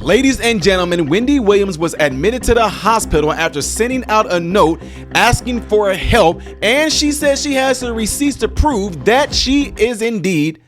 Ladies and gentlemen, Wendy Williams was admitted to the hospital after sending out a note asking for help, and she says she has the receipts to prove that she is indeed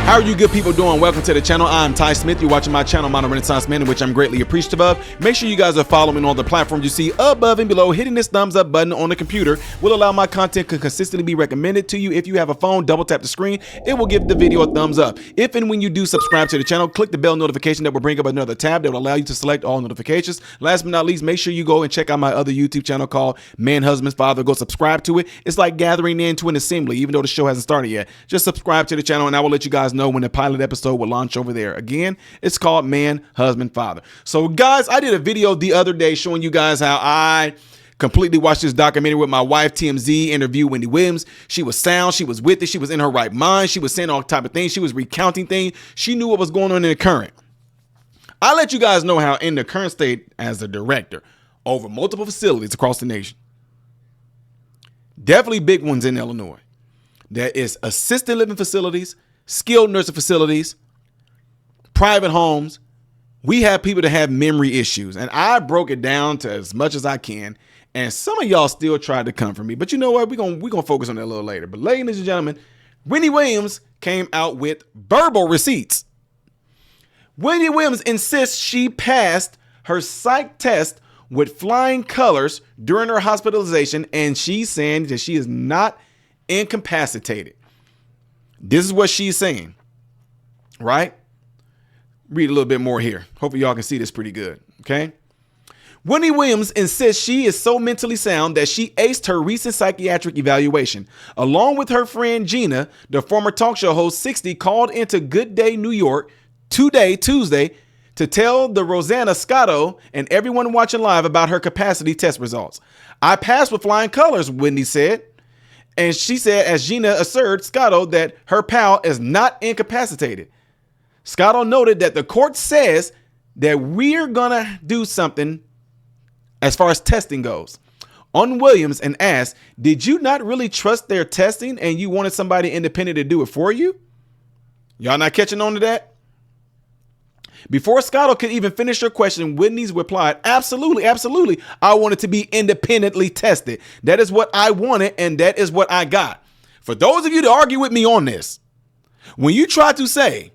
How are you good people doing? Welcome to the channel. I'm Ty Smith. You're watching my channel, Modern Renaissance Man, which I'm greatly appreciative of. Make sure you guys are following me on the platforms you see above and below. Hitting this thumbs up button on the computer will allow my content to consistently be recommended to you. If you have a phone, double tap the screen. It will give the video a thumbs up. If and when you do subscribe to the channel, click the bell notification that will bring up another tab that will allow you to select all notifications. Last but not least, make sure you go and check out my other YouTube channel called Man, Husband, Father. Go subscribe to it. It's like gathering into an assembly, even though the show hasn't started yet. Just subscribe to the channel and I will let you guys know when the pilot episode will launch over there. Again, it's called Man, Husband, Father. So guys, I did a video the other day showing you guys how I completely watched this documentary with my wife. TMZ interviewed Wendy Williams. She was sound. She was with it. She was in her right mind. She was saying all type of things. She was recounting things. She knew what was going on in the current. I let you guys know how in the current state as a director over multiple facilities across the nation, definitely big ones in Illinois, there is assisted living facilities, skilled nursing facilities, private homes. We have people that have memory issues, and I broke it down to as much as I can, and some of y'all still tried to come for me, but you know what? We're gonna focus on that a little later. But ladies and gentlemen, Wendy Williams came out with verbal receipts. Wendy Williams insists she passed her psych test with flying colors during her hospitalization, and she's saying that she is not incapacitated. This is what she's saying, right? Read a little bit more here. Hopefully y'all can see this pretty good, okay? Wendy Williams insists she is so mentally sound that she aced her recent psychiatric evaluation. Along with her friend Gina, the former talk show host 60 called into Good Day New York Tuesday, to tell the Rosanna Scotto and everyone watching live about her capacity test results. I passed with flying colors, Wendy said. And she said, as Gina assured Scotto that her pal is not incapacitated. Scotto noted that the court says that we're gonna do something as far as testing goes on Williams, and asked, did you not really trust their testing and you wanted somebody independent to do it for you? Y'all not catching on to that? Before Scotto could even finish her question, Wendy's replied, absolutely, absolutely. I wanted to be independently tested. That is what I wanted, and that is what I got. For those of you to argue with me on this, when you try to say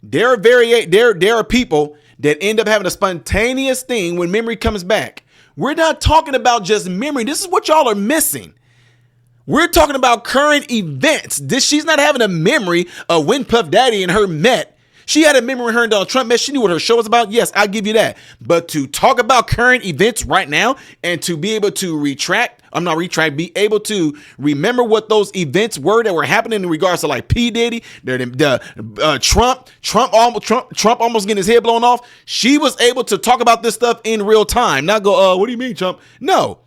there are people that end up having a spontaneous thing when memory comes back, we're not talking about just memory. This is what y'all are missing. We're talking about current events. She's not having a memory of when Puff Daddy and her met. She had a memory when her and Donald Trump met. She knew what her show was about. Yes, I give you that. But to talk about current events right now and to be able to be able to remember what those events were that were happening in regards to like P. Diddy, Trump almost getting his head blown off. She was able to talk about this stuff in real time. Not go, what do you mean, Trump? No.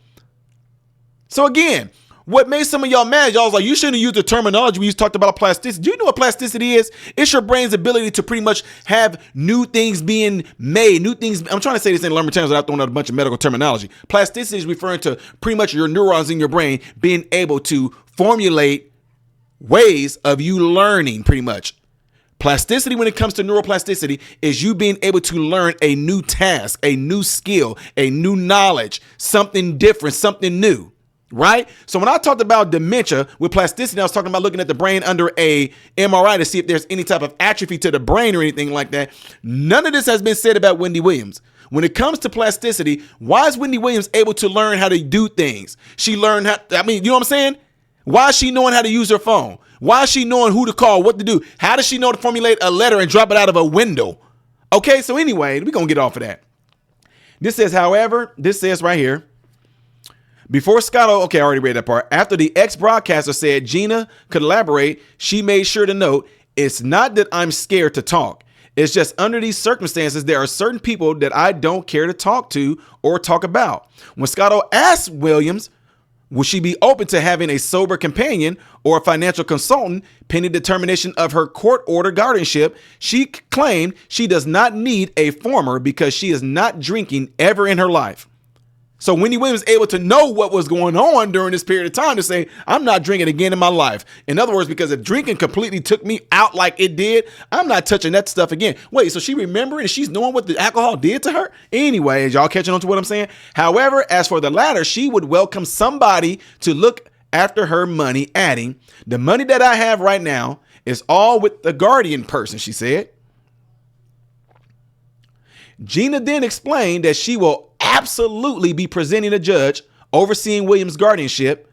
So again, what made some of y'all mad, y'all was like, you shouldn't have used the terminology when you talked about plasticity. Do you know what plasticity is? It's your brain's ability to pretty much have new things being made, new things. I'm trying to say this in layman terms without throwing out a bunch of medical terminology. Plasticity is referring to pretty much your neurons in your brain being able to formulate ways of you learning pretty much. Plasticity, when it comes to neuroplasticity, is you being able to learn a new task, a new skill, a new knowledge, something different, something new. Right? So when I talked about dementia with plasticity, I was talking about looking at the brain under a MRI to see if there's any type of atrophy to the brain or anything like that. None of this has been said about Wendy Williams. When it comes to plasticity, why is Wendy Williams able to learn how to do things? She learned how, you know what I'm saying? Why is she knowing how to use her phone? Why is she knowing who to call, what to do? How does she know to formulate a letter and drop it out of a window? Okay, so anyway, we're going to get off of that. This says right here, before Scotto, okay, I already read that part. After the ex-broadcaster said Gina could elaborate, she made sure to note, it's not that I'm scared to talk. It's just under these circumstances, there are certain people that I don't care to talk to or talk about. When Scotto asked Williams, would she be open to having a sober companion or a financial consultant pending determination of her court order guardianship, she claimed she does not need a former because she is not drinking ever in her life. So Wendy Williams was able to know what was going on during this period of time to say, I'm not drinking again in my life. In other words, because if drinking completely took me out like it did, I'm not touching that stuff again. Wait, so she remembering and she's knowing what the alcohol did to her? Anyways, y'all catching on to what I'm saying? However, as for the latter, she would welcome somebody to look after her money, adding, the money that I have right now is all with the guardian person, she said. Gina then explained that she will absolutely be presenting a judge overseeing Williams' guardianship,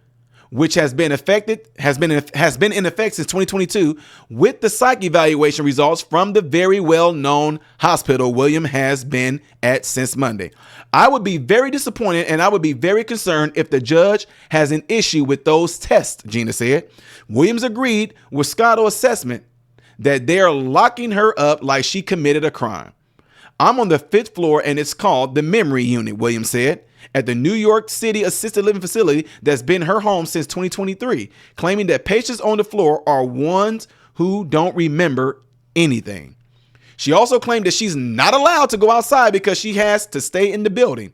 which has been in effect since 2022, with the psych evaluation results from the very well-known hospital William has been at since Monday. I would be very disappointed and I would be very concerned if the judge has an issue with those tests, Gina said. Williams agreed with Scotto's assessment that they are locking her up like she committed a crime. I'm on the 5th floor and it's called the Memory Unit, Williams said, at the New York City assisted living facility that's been her home since 2023, claiming that patients on the floor are ones who don't remember anything. She also claimed that she's not allowed to go outside because she has to stay in the building.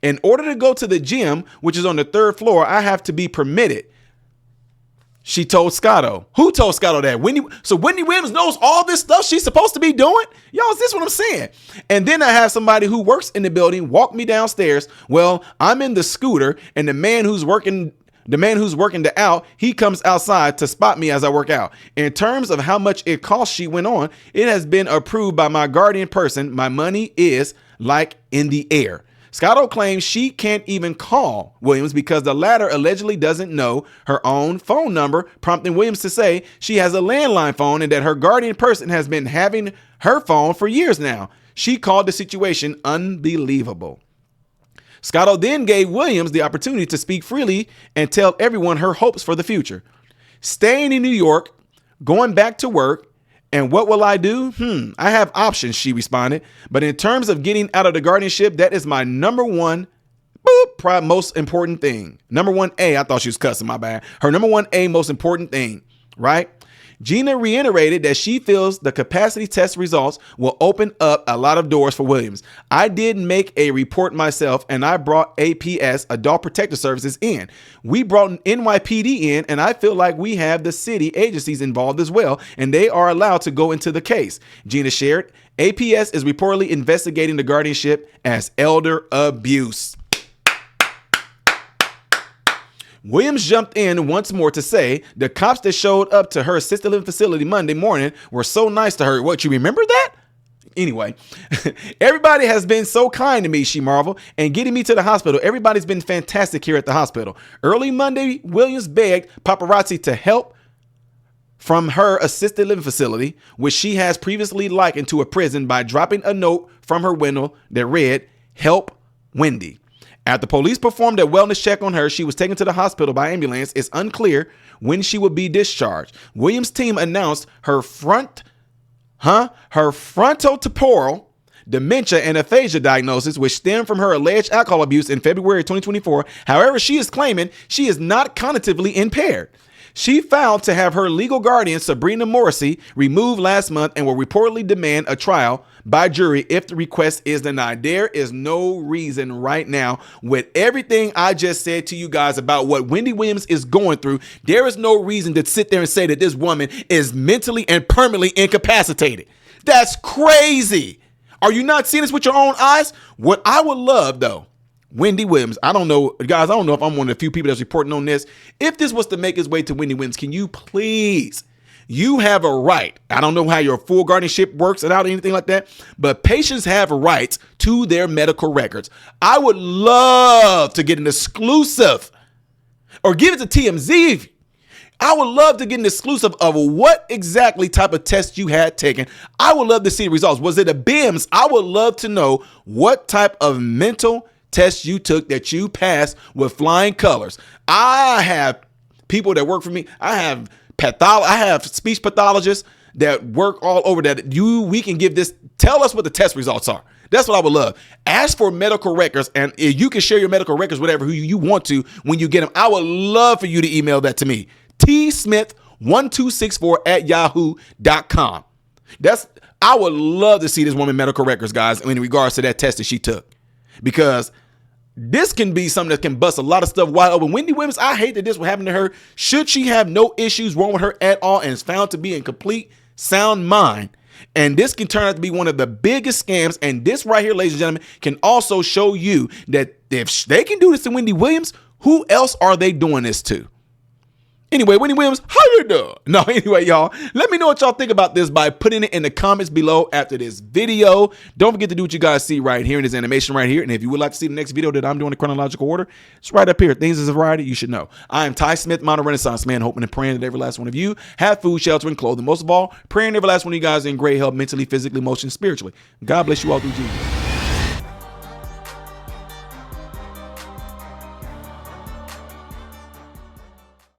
In order to go to the gym, which is on the 3rd floor, I have to be permitted. She told Scotto. Who told Scotto that? Wendy. So Wendy Williams knows all this stuff she's supposed to be doing? Y'all, is this what I'm saying? And then I have somebody who works in the building walk me downstairs. Well, I'm in the scooter and the man who's working the out, he comes outside to spot me as I work out. In terms of how much it costs, she went on, it has been approved by my guardian person. My money is like in the air. Scotto claims she can't even call Williams because the latter allegedly doesn't know her own phone number, prompting Williams to say she has a landline phone and that her guardian person has been having her phone for years now. She called the situation unbelievable. Scotto then gave Williams the opportunity to speak freely and tell everyone her hopes for the future. Staying in New York, going back to work, and what will I do? I have options, she responded. But in terms of getting out of the guardianship, that is my number one, most important thing. Number 1A, I thought she was cussing, my bad. Her number 1A most important thing, right? Gina reiterated that she feels the capacity test results will open up a lot of doors for Williams. I did make a report myself and I brought APS, Adult Protective Services, in. We brought NYPD in and I feel like we have the city agencies involved as well and they are allowed to go into the case. Gina shared, APS is reportedly investigating the guardianship as elder abuse. Williams jumped in once more to say the cops that showed up to her assisted living facility Monday morning were so nice to her. What, you remember that? Anyway, everybody has been so kind to me, she marveled, and getting me to the hospital. Everybody's been fantastic here at the hospital. Early Monday, Williams begged paparazzi to help from her assisted living facility, which she has previously likened to a prison, by dropping a note from her window that read, "Help Wendy." After police performed a wellness check on her, she was taken to the hospital by ambulance. It's unclear when she will be discharged. Williams' team announced her frontotemporal dementia and aphasia diagnosis, which stemmed from her alleged alcohol abuse in February 2024. However, she is claiming she is not cognitively impaired. She filed to have her legal guardian, Sabrina Morrissey, removed last month and will reportedly demand a trial by jury if the request is denied. There is no reason right now, with everything I just said to you guys about what Wendy Williams is going through, there is no reason to sit there and say that this woman is mentally and permanently incapacitated. That's crazy. Are you not seeing this with your own eyes? What I would love, though, Wendy Williams, I don't know, guys, I don't know if I'm one of the few people that's reporting on this. If this was to make its way to Wendy Williams, can you please, you have a right. I don't know how your full guardianship works without anything like that, but patients have rights to their medical records. I would love to get an exclusive, or give it to TMZ. I would love to get an exclusive of what exactly type of test you had taken. I would love to see the results. Was it a BIMS? I would love to know what type of mental test you took that you passed with flying colors. I have people that work for me. I have speech pathologists that work all over that. We can give this. Tell us what the test results are. That's what I would love. Ask for medical records, and you can share your medical records, whatever who you want to when you get them. I would love for you to email that to me. tsmith1264@yahoo.com. I would love to see this woman medical records, guys, in regards to that test that she took. Because This can be something that can bust a lot of stuff wide open. Wendy Williams, I hate that this will happen to her. Should she have no issues wrong with her at all and is found to be in complete sound mind, and this can turn out to be one of the biggest scams. And this right here, ladies and gentlemen, can also show you that if they can do this to Wendy Williams, who else are they doing this to? Anyway, Wendy Williams, how you doing? No, anyway, y'all, let me know what y'all think about this by putting it in the comments below after this video. Don't forget to do what you guys see right here in this animation right here. And if you would like to see the next video that I'm doing in chronological order, it's right up here. Things is a variety you should know. I am Ty Smith, Modern Renaissance Man, hoping and praying that every last one of you have food, shelter, and clothing. Most of all, praying every last one of you guys in great health, mentally, physically, emotionally, spiritually. God bless you all through Jesus.